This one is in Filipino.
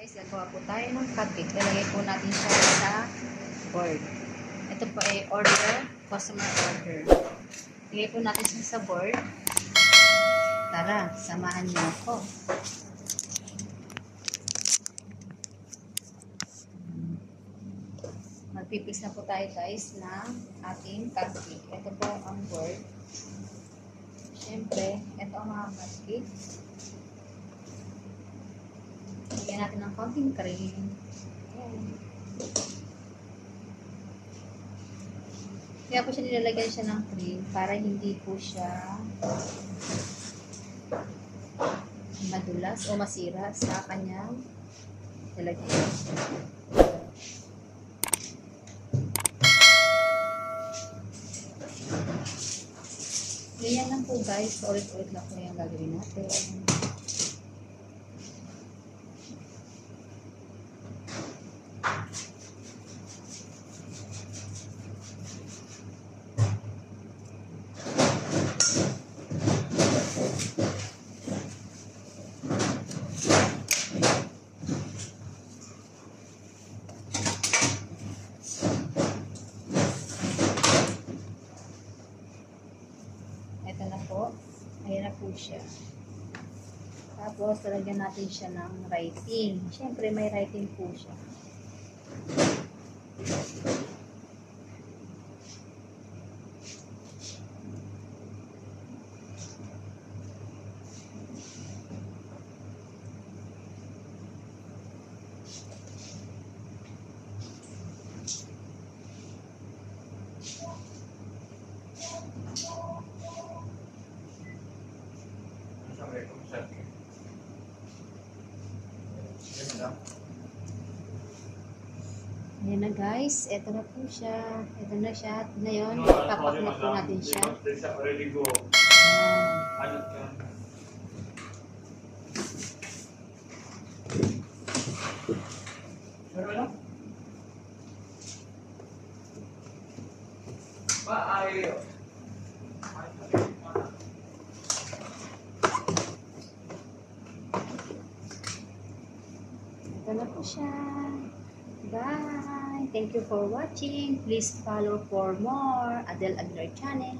Guys, gagawa po tayo ng cupcake. Ilalagay po natin siya sa board. Ito po ay customer order. Ilagay po natin siya sa board. Tara, samahan niyo ako. Magpipix na po tayo guys ng ating cupcake. Ito po ang board. Siyempre, ito ang mga cupcake. Lagyan natin ng konting cream. Ayan. Kaya po siya nilalagyan siya ng cream para hindi po siya madulas o masira sa kanyang lalagyan. Ganyan lang po guys. Ulit-ulit lang po yung gagawin natin. Ito na po. Ayan na po siya. Tapos, talagyan natin siya ng writing. Siyempre, may writing po siya. Ayan na guys, ito na po siya. Ito na siya. Ngayon, papak na po natin siya. Ito na po siya. Bye! Thank you for watching. Please follow for more Adele Aguilar channel.